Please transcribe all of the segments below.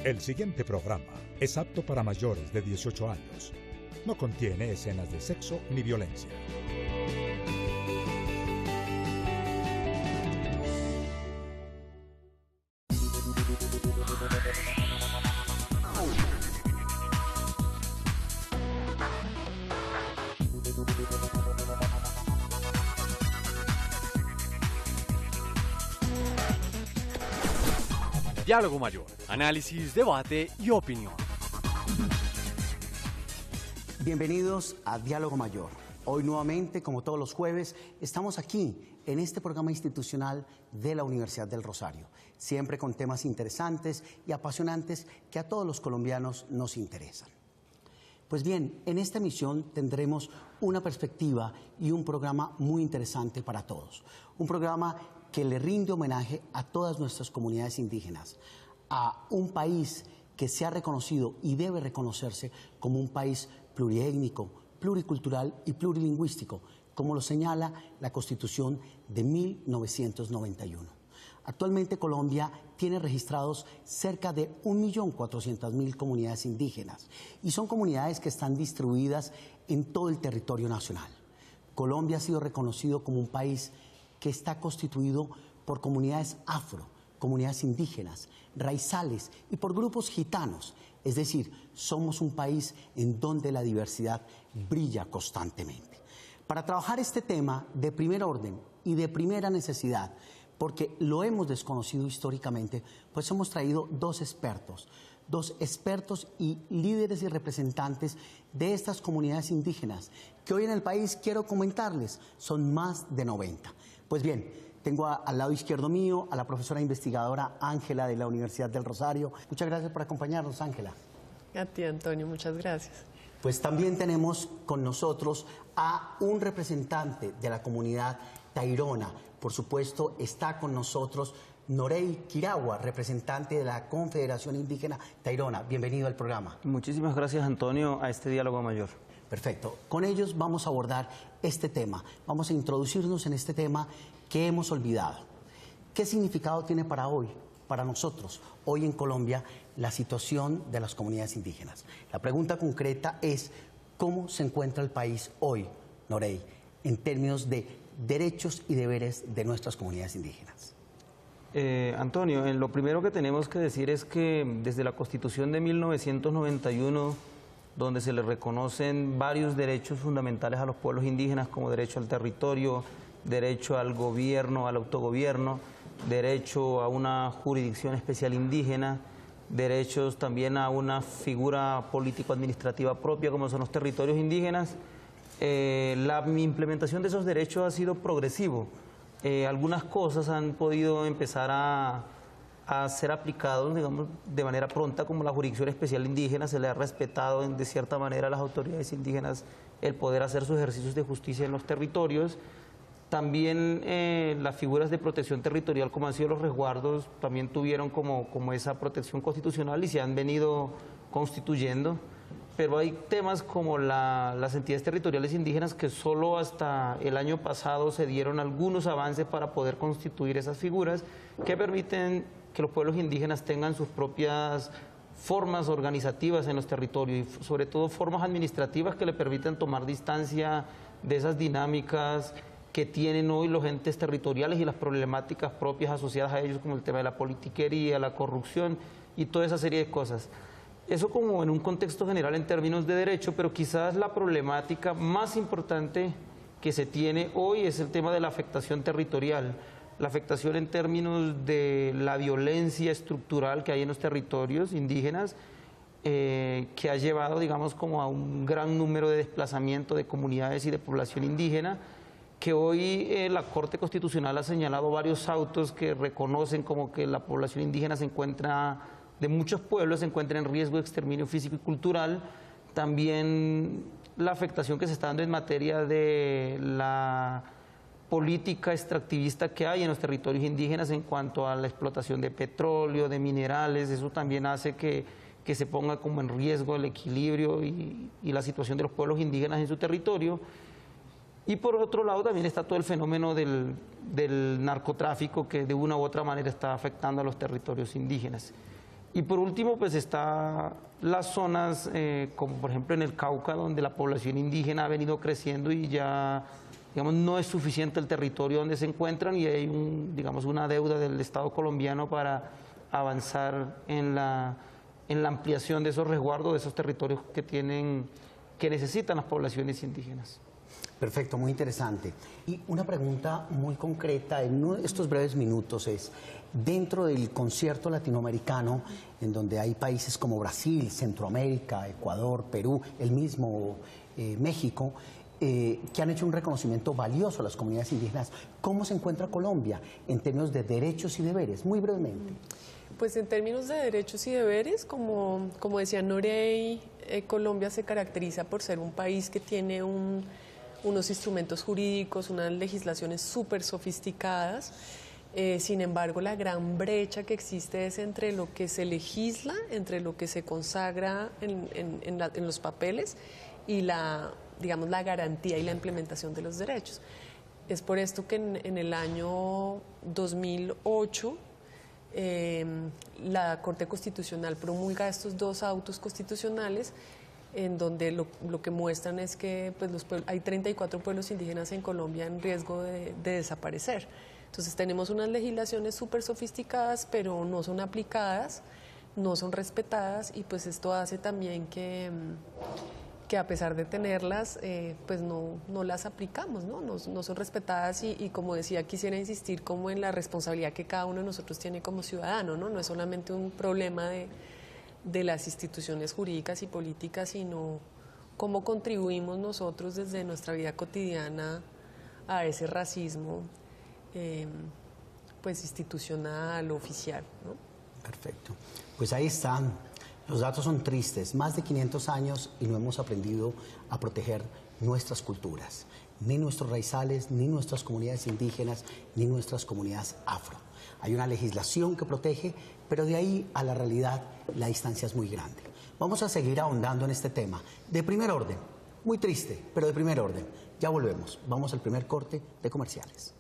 El siguiente programa es apto para mayores de 18 años. No contiene escenas de sexo ni violencia. Diálogo Mayor, análisis, debate y opinión. Bienvenidos a Diálogo Mayor. Hoy nuevamente, como todos los jueves, estamos aquí en este programa institucional de la Universidad del Rosario, siempre con temas interesantes y apasionantes que a todos los colombianos nos interesan. Pues bien, en esta emisión tendremos una perspectiva y un programa muy interesante para todos. Un programa que le rinde homenaje a todas nuestras comunidades indígenas, a un país que se ha reconocido y debe reconocerse como un país pluriétnico, pluricultural y plurilingüístico, como lo señala la Constitución de 1991. Actualmente Colombia tiene registrados cerca de 1.400.000 comunidades indígenas y son comunidades que están distribuidas en todo el territorio nacional. Colombia ha sido reconocido como un país que está constituido por comunidades afro, comunidades indígenas, raizales y por grupos gitanos. Es decir, somos un país en donde la diversidad brilla constantemente. Para trabajar este tema de primer orden y de primera necesidad, porque lo hemos desconocido históricamente, pues hemos traído dos expertos y líderes y representantes de estas comunidades indígenas, que hoy en el país, quiero comentarles, son más de 90. Pues bien, tengo al lado izquierdo mío a la profesora investigadora Ángela de la Universidad del Rosario. Muchas gracias por acompañarnos, Ángela. A ti, Antonio, muchas gracias. Pues también tenemos con nosotros a un representante de la comunidad tairona. Por supuesto, está con nosotros Norey Quiragua, representante de la Confederación Indígena Tairona. Bienvenido al programa. Muchísimas gracias, Antonio, a este Diálogo Mayor. Perfecto. Con ellos vamos a abordar este tema. Vamos a introducirnos en este tema que hemos olvidado. ¿Qué significado tiene para hoy, para nosotros, hoy en Colombia, la situación de las comunidades indígenas? La pregunta concreta es, ¿cómo se encuentra el país hoy, Norey, en términos de derechos y deberes de nuestras comunidades indígenas? Antonio, lo primero que tenemos que decir es que desde la Constitución de 1991, donde se les reconocen varios derechos fundamentales a los pueblos indígenas, como derecho al territorio, derecho al gobierno, al autogobierno, derecho a una jurisdicción especial indígena, derechos también a una figura político-administrativa propia, como son los territorios indígenas. La implementación de esos derechos ha sido progresivo. Algunas cosas han podido empezar a ser aplicados, digamos, de manera pronta, como la jurisdicción especial indígena. Se le ha respetado de cierta manera a las autoridades indígenas el poder hacer sus ejercicios de justicia en los territorios. También las figuras de protección territorial, como han sido los resguardos, también tuvieron como esa protección constitucional y se han venido constituyendo. Pero hay temas como las entidades territoriales indígenas que solo hasta el año pasado se dieron algunos avances para poder constituir esas figuras que permiten que los pueblos indígenas tengan sus propias formas organizativas en los territorios y sobre todo formas administrativas que le permiten tomar distancia de esas dinámicas que tienen hoy los entes territoriales y las problemáticas propias asociadas a ellos, como el tema de la politiquería, la corrupción y toda esa serie de cosas. Eso como en un contexto general en términos de derecho, pero quizás la problemática más importante que se tiene hoy es el tema de la afectación territorial, la afectación en términos de la violencia estructural que hay en los territorios indígenas, que ha llevado, digamos, como a un gran número de desplazamiento de comunidades y de población indígena, que hoy la Corte Constitucional ha señalado varios autos que reconocen como que la población indígena se encuentra, de muchos pueblos, se encuentra en riesgo de exterminio físico y cultural. También la afectación que se está dando en materia de la política extractivista que hay en los territorios indígenas en cuanto a la explotación de petróleo, de minerales. Eso también hace que se ponga como en riesgo el equilibrio y la situación de los pueblos indígenas en su territorio. Y por otro lado también está todo el fenómeno del narcotráfico que de una u otra manera está afectando a los territorios indígenas. Y por último, pues está las zonas, como por ejemplo en el Cauca, donde la población indígena ha venido creciendo y ya, digamos, no es suficiente el territorio donde se encuentran y hay digamos, una deuda del Estado colombiano para avanzar en la ampliación de esos resguardos, de esos territorios que necesitan las poblaciones indígenas. Perfecto, muy interesante. Y una pregunta muy concreta en estos breves minutos es, dentro del concierto latinoamericano, en donde hay países como Brasil, Centroamérica, Ecuador, Perú, el mismo México, que han hecho un reconocimiento valioso a las comunidades indígenas, ¿cómo se encuentra Colombia en términos de derechos y deberes? Muy brevemente. Pues en términos de derechos y deberes, como decía Norey, Colombia se caracteriza por ser un país que tiene unos instrumentos jurídicos, unas legislaciones súper sofisticadas. Sin embargo, la gran brecha que existe es entre lo que se legisla, entre lo que se consagra en los papeles y digamos, la garantía y la implementación de los derechos. Es por esto que en el año 2008 la Corte Constitucional promulga estos dos autos constitucionales en donde lo que muestran es que pues, hay 34 pueblos indígenas en Colombia en riesgo de desaparecer. Entonces tenemos unas legislaciones súper sofisticadas, pero no son aplicadas, no son respetadas, y pues esto hace también que a pesar de tenerlas, pues no las aplicamos, no son respetadas, y como decía, quisiera insistir como en la responsabilidad que cada uno de nosotros tiene como ciudadano, no es solamente un problema de las instituciones jurídicas y políticas, sino cómo contribuimos nosotros desde nuestra vida cotidiana a ese racismo pues institucional, oficial, ¿no? Perfecto. Pues ahí están. Los datos son tristes. Más de 500 años y no hemos aprendido a proteger nuestras culturas. Ni nuestros raizales, ni nuestras comunidades indígenas, ni nuestras comunidades afro. Hay una legislación que protege, pero de ahí a la realidad la distancia es muy grande. Vamos a seguir ahondando en este tema. De primer orden, muy triste, pero de primer orden. Ya volvemos. Vamos al primer corte de comerciales.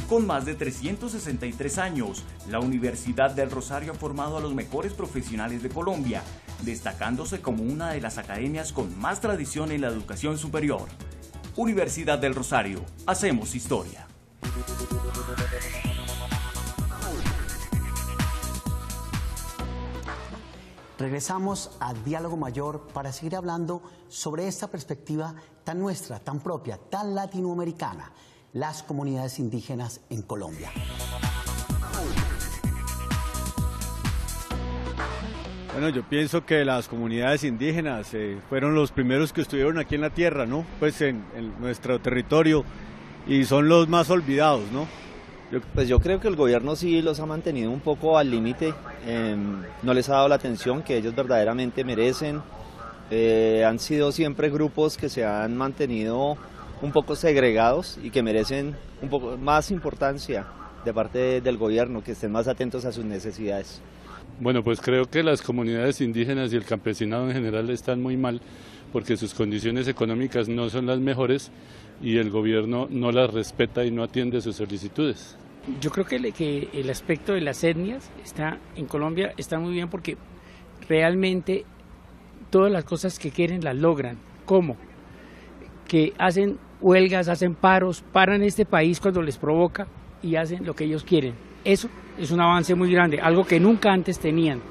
Con más de 363 años, la Universidad del Rosario ha formado a los mejores profesionales de Colombia, destacándose como una de las academias con más tradición en la educación superior. Universidad del Rosario, hacemos historia. Regresamos a Diálogo Mayor para seguir hablando sobre esta perspectiva tan nuestra, tan propia, tan latinoamericana, las comunidades indígenas en Colombia. Bueno, yo pienso que las comunidades indígenas fueron los primeros que estuvieron aquí en la tierra, ¿no? Pues en nuestro territorio, y son los más olvidados, ¿no? Pues yo creo que el gobierno sí los ha mantenido un poco al límite, no les ha dado la atención que ellos verdaderamente merecen. Han sido siempre grupos que se han mantenido un poco segregados y que merecen un poco más importancia de parte del gobierno, que estén más atentos a sus necesidades. Bueno, pues creo que las comunidades indígenas y el campesinado en general están muy mal porque sus condiciones económicas no son las mejores y el gobierno no las respeta y no atiende sus solicitudes. Yo creo que el aspecto de las etnias en Colombia está muy bien porque realmente todas las cosas que quieren las logran. ¿Cómo? Que hacen huelgas, hacen paros, paran este país cuando les provoca y hacen lo que ellos quieren. Eso es un avance muy grande, algo que nunca antes tenían.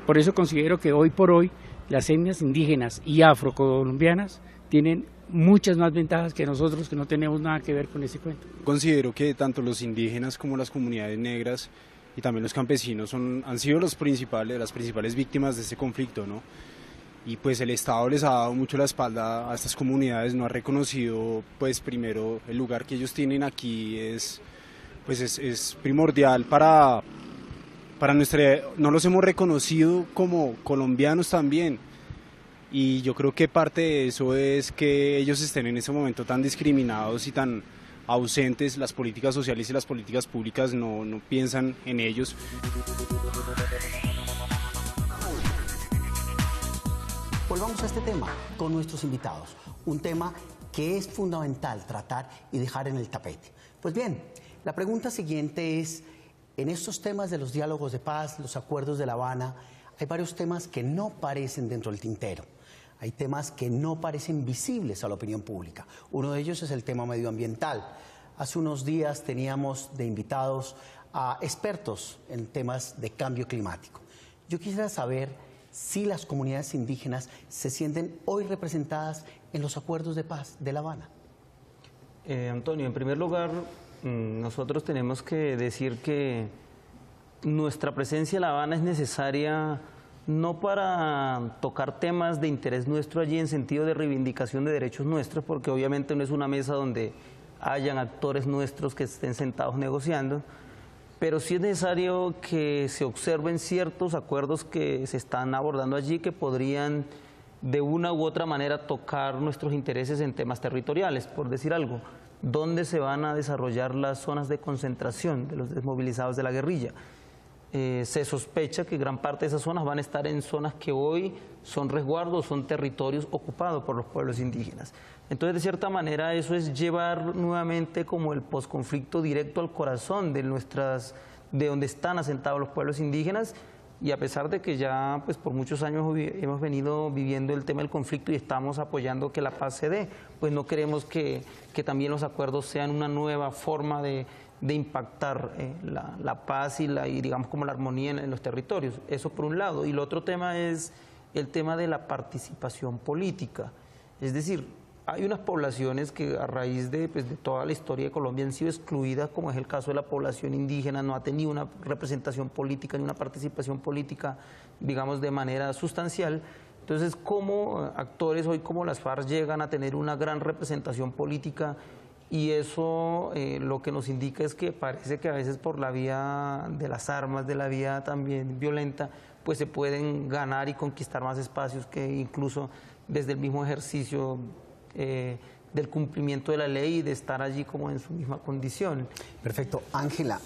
Por eso considero que hoy por hoy las etnias indígenas y afrocolombianas tienen muchas más ventajas que nosotros, que no tenemos nada que ver con ese cuento. Considero que tanto los indígenas como las comunidades negras y también los campesinos han sido las principales víctimas de este conflicto, ¿no? Y pues el Estado les ha dado mucho la espalda a estas comunidades, no ha reconocido, pues primero el lugar que ellos tienen aquí es primordial para no los hemos reconocido como colombianos también. Y yo creo que parte de eso es que ellos estén en ese momento tan discriminados y tan ausentes. Las políticas sociales y las políticas públicas no piensan en ellos. Volvamos a este tema con nuestros invitados. Un tema que es fundamental tratar y dejar en el tapete. Pues bien, la pregunta siguiente es, en estos temas de los diálogos de paz, los acuerdos de La Habana, hay varios temas que no parecen dentro del tintero. Hay temas que no parecen visibles a la opinión pública. Uno de ellos es el tema medioambiental. Hace unos días teníamos de invitados a expertos en temas de cambio climático. Yo quisiera saber si las comunidades indígenas se sienten hoy representadas en los acuerdos de paz de La Habana. Antonio, en primer lugar, nosotros tenemos que decir que nuestra presencia en La Habana es necesaria no para tocar temas de interés nuestro allí en sentido de reivindicación de derechos nuestros, porque obviamente no es una mesa donde hayan actores nuestros que estén sentados negociando, pero sí es necesario que se observen ciertos acuerdos que se están abordando allí que podrían de una u otra manera tocar nuestros intereses en temas territoriales, por decir algo. ¿Dónde se van a desarrollar las zonas de concentración de los desmovilizados de la guerrilla? Se sospecha que gran parte de esas zonas van a estar en zonas que hoy son resguardos, son territorios ocupados por los pueblos indígenas. Entonces, de cierta manera, eso es llevar nuevamente como el posconflicto directo al corazón de donde están asentados los pueblos indígenas, y a pesar de que ya pues por muchos años hemos venido viviendo el tema del conflicto y estamos apoyando que la paz se dé, pues no queremos que también los acuerdos sean una nueva forma de impactar la paz y digamos como la armonía en los territorios. Eso por un lado. Y el otro tema es el tema de la participación política. Es decir, hay unas poblaciones que a raíz de toda la historia de Colombia han sido excluidas, como es el caso de la población indígena, no ha tenido una representación política ni una participación política, digamos, de manera sustancial. Entonces, ¿cómo actores hoy como las FARC llegan a tener una gran representación política? Y eso lo que nos indica es que parece que a veces por la vía de las armas, de la vía también violenta, pues se pueden ganar y conquistar más espacios que incluso desde el mismo ejercicio del cumplimiento de la ley y de estar allí como en su misma condición. Perfecto. Ángela,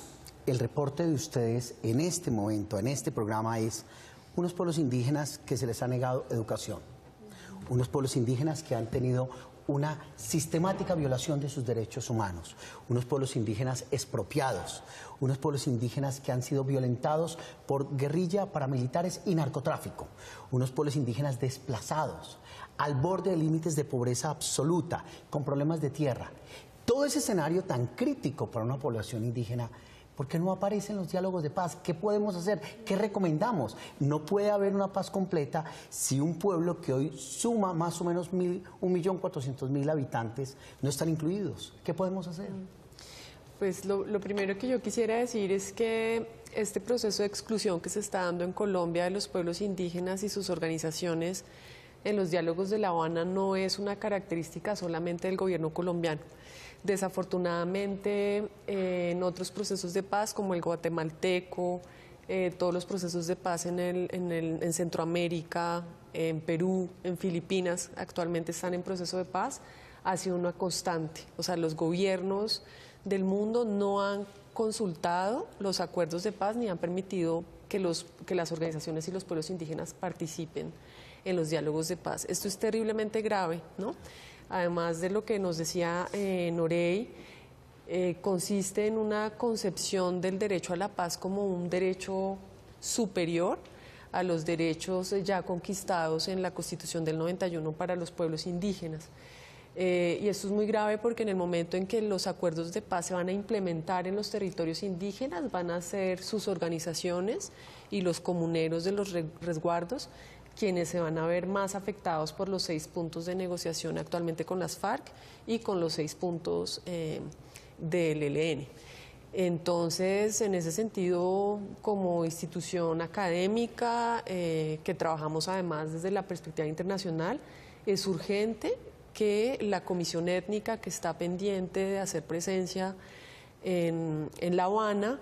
el reporte de ustedes en este momento, en este programa, es unos pueblos indígenas que se les ha negado educación, unos pueblos indígenas que han tenido una sistemática violación de sus derechos humanos, unos pueblos indígenas expropiados, unos pueblos indígenas que han sido violentados por guerrilla, paramilitares y narcotráfico, unos pueblos indígenas desplazados, al borde de límites de pobreza absoluta, con problemas de tierra. Todo ese escenario tan crítico para una población indígena, ¿por qué no aparece en los diálogos de paz? ¿Qué podemos hacer? ¿Qué recomendamos? No puede haber una paz completa si un pueblo que hoy suma más o menos 1.400.000 habitantes no están incluidos. ¿Qué podemos hacer? Pues lo primero que yo quisiera decir es que este proceso de exclusión que se está dando en Colombia de los pueblos indígenas y sus organizaciones en los diálogos de La Habana no es una característica solamente del gobierno colombiano. Desafortunadamente, en otros procesos de paz, como el guatemalteco, todos los procesos de paz en Centroamérica, en Perú, en Filipinas, actualmente están en proceso de paz, ha sido una constante. O sea, los gobiernos del mundo no han consultado los acuerdos de paz ni han permitido que las organizaciones y los pueblos indígenas participen en los diálogos de paz. Esto es terriblemente grave, ¿no? Además de lo que nos decía Norey, consiste en una concepción del derecho a la paz como un derecho superior a los derechos ya conquistados en la Constitución del 91 para los pueblos indígenas. Y esto es muy grave porque en el momento en que los acuerdos de paz se van a implementar en los territorios indígenas, van a ser sus organizaciones y los comuneros de los resguardos quienes se van a ver más afectados por los 6 puntos de negociación actualmente con las FARC y con los 6 puntos del ELN. Entonces, en ese sentido, como institución académica, que trabajamos además desde la perspectiva internacional, es urgente que la Comisión Étnica, que está pendiente de hacer presencia en La Habana,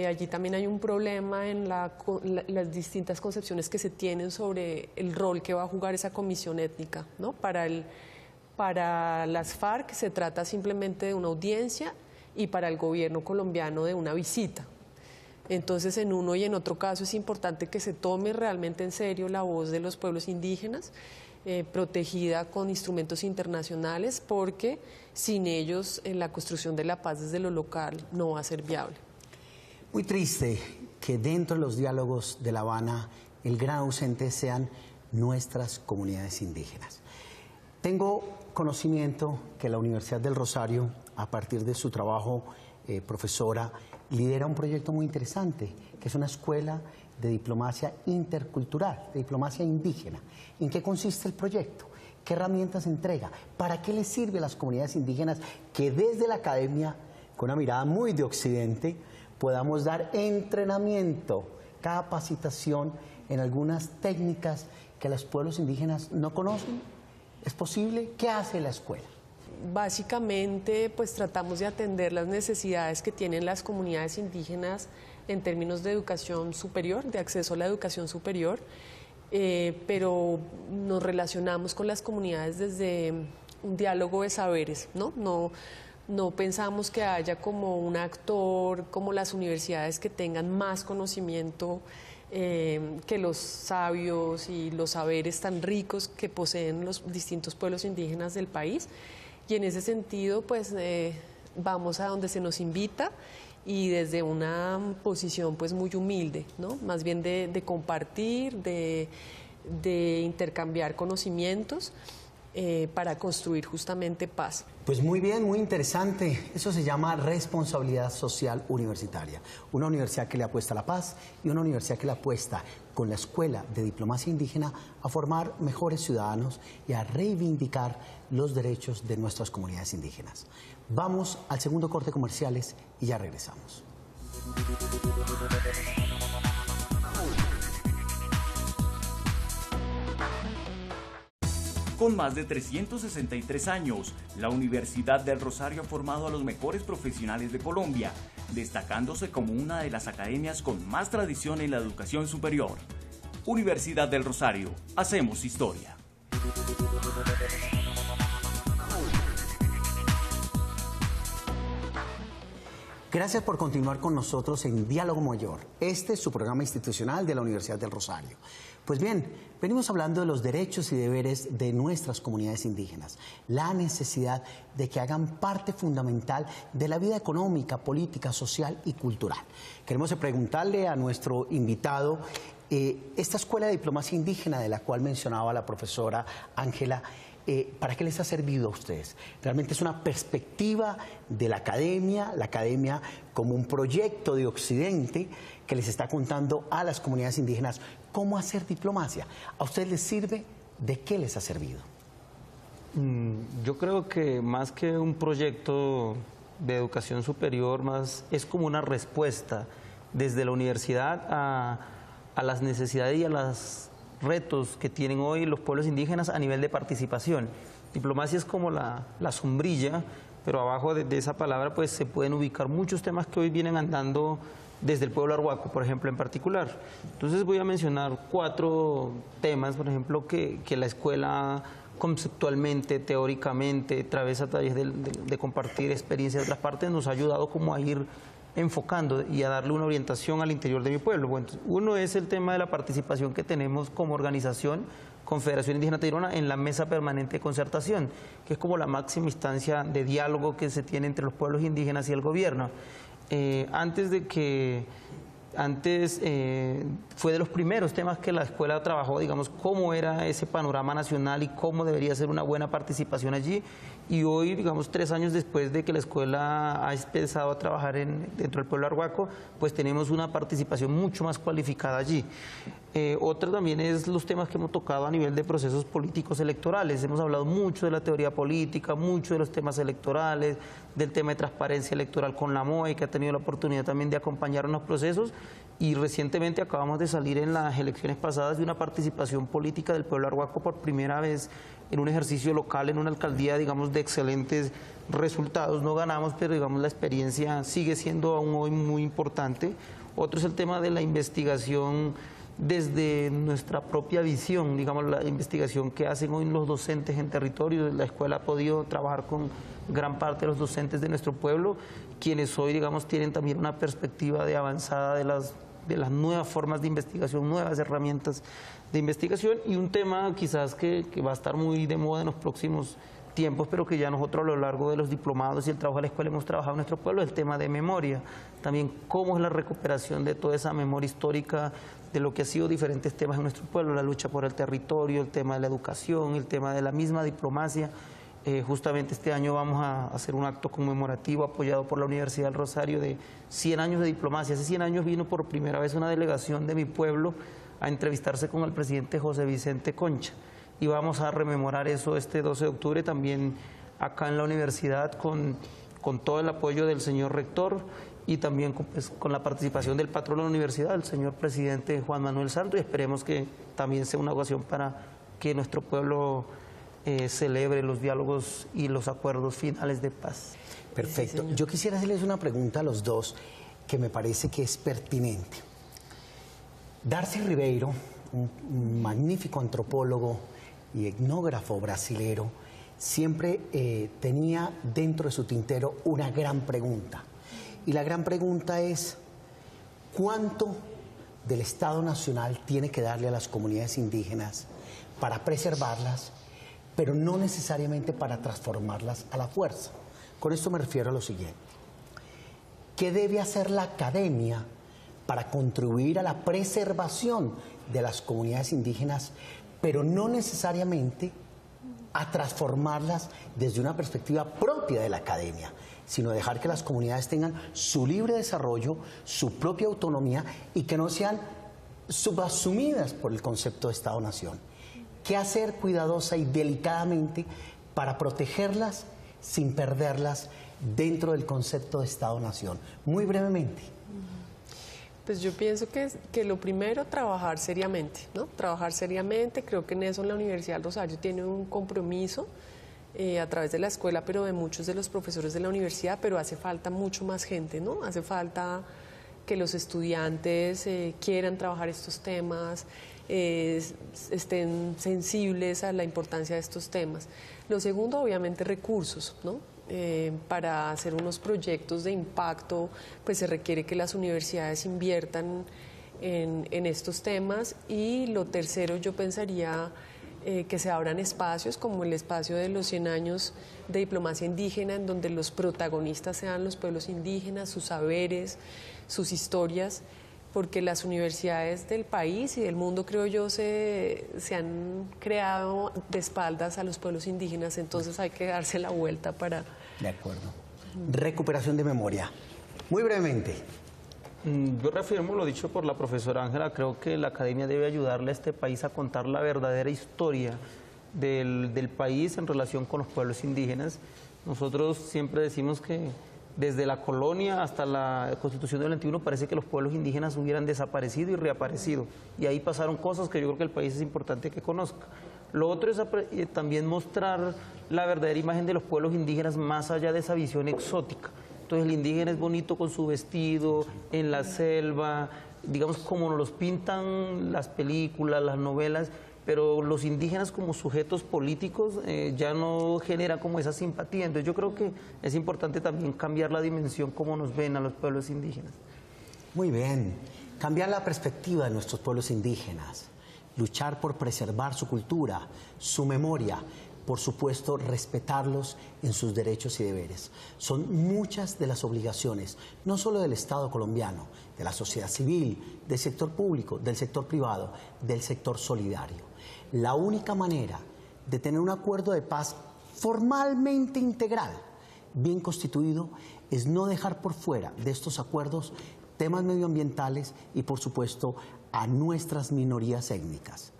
allí también hay un problema en las distintas concepciones que se tienen sobre el rol que va a jugar esa comisión étnica, ¿no? Para las FARC se trata simplemente de una audiencia y para el gobierno colombiano de una visita. Entonces, en uno y en otro caso es importante que se tome realmente en serio la voz de los pueblos indígenas. protegida con instrumentos internacionales, porque sin ellos la construcción de la paz desde lo local no va a ser viable. Muy triste que dentro de los diálogos de La Habana el gran ausente sean nuestras comunidades indígenas. Tengo conocimiento que la Universidad del Rosario, a partir de su trabajo, profesora, lidera un proyecto muy interesante, que es una escuela de diplomacia intercultural, de diplomacia indígena. ¿En qué consiste el proyecto? ¿Qué herramientas entrega? ¿Para qué les sirve a las comunidades indígenas que desde la academia, con una mirada muy de Occidente, podamos dar entrenamiento, capacitación en algunas técnicas que los pueblos indígenas no conocen? ¿Es posible? ¿Qué hace la escuela? Básicamente, pues tratamos de atender las necesidades que tienen las comunidades indígenas en términos de educación superior, de acceso a la educación superior, pero nos relacionamos con las comunidades desde un diálogo de saberes, ¿no? No pensamos que haya como un actor, como las universidades, que tengan más conocimiento que los sabios y los saberes tan ricos que poseen los distintos pueblos indígenas del país. Y en ese sentido, pues vamos a donde se nos invita y desde una posición pues muy humilde, ¿no? Más bien de compartir, de intercambiar conocimientos para construir justamente paz. Pues muy bien, muy interesante. Eso se llama responsabilidad social universitaria. Una universidad que le apuesta a la paz y una universidad que le apuesta con la Escuela de Diplomacia Indígena a formar mejores ciudadanos y a reivindicar los derechos de nuestras comunidades indígenas. Vamos al segundo corte comerciales y ya regresamos. Con más de 363 años, la Universidad del Rosario ha formado a los mejores profesionales de Colombia, destacándose como una de las academias con más tradición en la educación superior. Universidad del Rosario, hacemos historia. Gracias por continuar con nosotros en Diálogo Mayor. Este es su programa institucional de la Universidad del Rosario. Pues bien, venimos hablando de los derechos y deberes de nuestras comunidades indígenas, la necesidad de que hagan parte fundamental de la vida económica, política, social y cultural. Queremos preguntarle a nuestro invitado, esta Escuela de Diplomacia Indígena de la cual mencionaba la profesora Ángela, ¿para qué les ha servido a ustedes? Realmente es una perspectiva de la academia como un proyecto de Occidente que les está contando a las comunidades indígenas cómo hacer diplomacia. ¿A ustedes les sirve? ¿De qué les ha servido? Yo creo que más que un proyecto de educación superior, más es como una respuesta desde la universidad a las necesidades y a los retos que tienen hoy los pueblos indígenas a nivel de participación. Diplomacia es como la sombrilla, pero abajo de esa palabra pues se pueden ubicar muchos temas que hoy vienen andando desde el pueblo arhuaco, por ejemplo, en particular. Entonces voy a mencionar 4 temas, por ejemplo, que la escuela conceptualmente, teóricamente, a través de compartir experiencias de otras partes, nos ha ayudado como a ir enfocando y a darle una orientación al interior de mi pueblo. Bueno, uno es el tema de la participación que tenemos como organización Confederación Indígena Tairona en la Mesa Permanente de Concertación, que es como la máxima instancia de diálogo que se tiene entre los pueblos indígenas y el gobierno. Fue de los primeros temas que la escuela trabajó, digamos, cómo era ese panorama nacional y cómo debería ser una buena participación allí. Y hoy, digamos, 3 años después de que la escuela ha empezado a trabajar dentro del pueblo arhuaco, pues tenemos una participación mucho más cualificada allí. Otra también es los temas que hemos tocado a nivel de procesos políticos electorales. Hemos hablado mucho de la teoría política, mucho de los temas electorales, del tema de transparencia electoral con la MOE, que ha tenido la oportunidad también de acompañar en los procesos. Y recientemente acabamos de salir en las elecciones pasadas de una participación política del pueblo arhuaco por primera vez en un ejercicio local, en una alcaldía, digamos, de excelentes resultados. No ganamos, pero digamos la experiencia sigue siendo aún hoy muy importante. Otro es el tema de la investigación desde nuestra propia visión, digamos, la investigación que hacen hoy los docentes en territorio. La escuela ha podido trabajar con gran parte de los docentes de nuestro pueblo, quienes hoy, digamos, tienen también una perspectiva de avanzada de las de las nuevas formas de investigación, nuevas herramientas de investigación, y un tema quizás que va a estar muy de moda en los próximos tiempos, pero que ya nosotros a lo largo de los diplomados y el trabajo de la escuela hemos trabajado en nuestro pueblo, el tema de memoria. También cómo es la recuperación de toda esa memoria histórica de lo que ha sido diferentes temas en nuestro pueblo, la lucha por el territorio, el tema de la educación, el tema de la misma diplomacia. Justamente este año vamos a hacer un acto conmemorativo apoyado por la Universidad del Rosario de 100 años de diplomacia. Hace 100 años vino por primera vez una delegación de mi pueblo a entrevistarse con el presidente José Vicente Concha, y vamos a rememorar eso este 12 de octubre también acá en la universidad con todo el apoyo del señor rector y también con la participación del patrón de la universidad, el señor presidente Juan Manuel Santos, y esperemos que también sea una ocasión para que nuestro pueblo celebre los diálogos y los acuerdos finales de paz. Perfecto. Yo quisiera hacerles una pregunta a los dos que me parece que es pertinente. Darcy Ribeiro, un magnífico antropólogo y etnógrafo brasilero, siempre tenía dentro de su tintero una gran pregunta. Y la gran pregunta es, ¿cuánto del Estado Nacional tiene que darle a las comunidades indígenas para preservarlas, pero no necesariamente para transformarlas a la fuerza? Con esto me refiero a lo siguiente. ¿Qué debe hacer la academia para contribuir a la preservación de las comunidades indígenas, pero no necesariamente a transformarlas desde una perspectiva propia de la academia, sino dejar que las comunidades tengan su libre desarrollo, su propia autonomía y que no sean subasumidas por el concepto de Estado-Nación? ¿Qué hacer cuidadosa y delicadamente para protegerlas sin perderlas dentro del concepto de Estado-Nación? Muy brevemente. Pues yo pienso que lo primero, trabajar seriamente, ¿no? Trabajar seriamente, creo que en eso la Universidad del Rosario tiene un compromiso a través de la escuela, pero de muchos de los profesores de la universidad, pero hace falta mucho más gente, ¿no? Hace falta que los estudiantes quieran trabajar estos temas, estén sensibles a la importancia de estos temas. Lo segundo, obviamente, recursos, ¿no? Para hacer unos proyectos de impacto, pues se requiere que las universidades inviertan en estos temas. Y lo tercero, yo pensaría que se abran espacios como el espacio de los 100 años de diplomacia indígena, en donde los protagonistas sean los pueblos indígenas, sus saberes, sus historias, porque las universidades del país y del mundo, creo yo, se han creado de espaldas a los pueblos indígenas, entonces hay que darse la vuelta para... De acuerdo. Recuperación de memoria. Muy brevemente. Yo reafirmo lo dicho por la profesora Ángela, creo que la academia debe ayudarle a este país a contar la verdadera historia del país en relación con los pueblos indígenas. Nosotros siempre decimos que desde la colonia hasta la Constitución del 21 parece que los pueblos indígenas hubieran desaparecido y reaparecido. Y ahí pasaron cosas que yo creo que el país es importante que conozca. Lo otro es también mostrar la verdadera imagen de los pueblos indígenas más allá de esa visión exótica. Entonces el indígena es bonito con su vestido, en la selva, digamos como nos los pintan las películas, las novelas, pero los indígenas como sujetos políticos ya no generan como esa simpatía. Entonces yo creo que es importante también cambiar la dimensión como nos ven a los pueblos indígenas. Muy bien, cambiar la perspectiva de nuestros pueblos indígenas, luchar por preservar su cultura, su memoria, por supuesto respetarlos en sus derechos y deberes. Son muchas de las obligaciones, no solo del Estado colombiano, de la sociedad civil, del sector público, del sector privado, del sector solidario. La única manera de tener un acuerdo de paz formalmente integral, bien constituido, es no dejar por fuera de estos acuerdos temas medioambientales y, por supuesto, a nuestras minorías étnicas.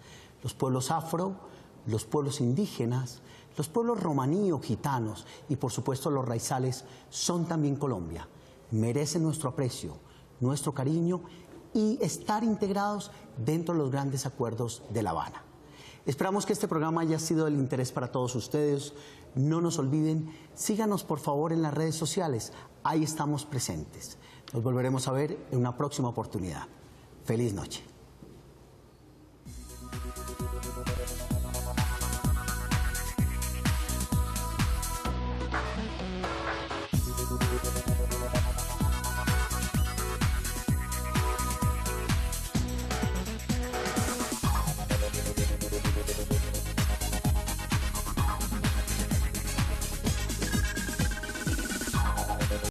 Los pueblos afro, los pueblos indígenas, los pueblos romaní o gitanos y, por supuesto, los raizales son también Colombia. Merecen nuestro aprecio, nuestro cariño y estar integrados dentro de los grandes acuerdos de La Habana. Esperamos que este programa haya sido del interés para todos ustedes. No nos olviden, síganos por favor en las redes sociales. Ahí estamos presentes. Nos volveremos a ver en una próxima oportunidad. Feliz noche.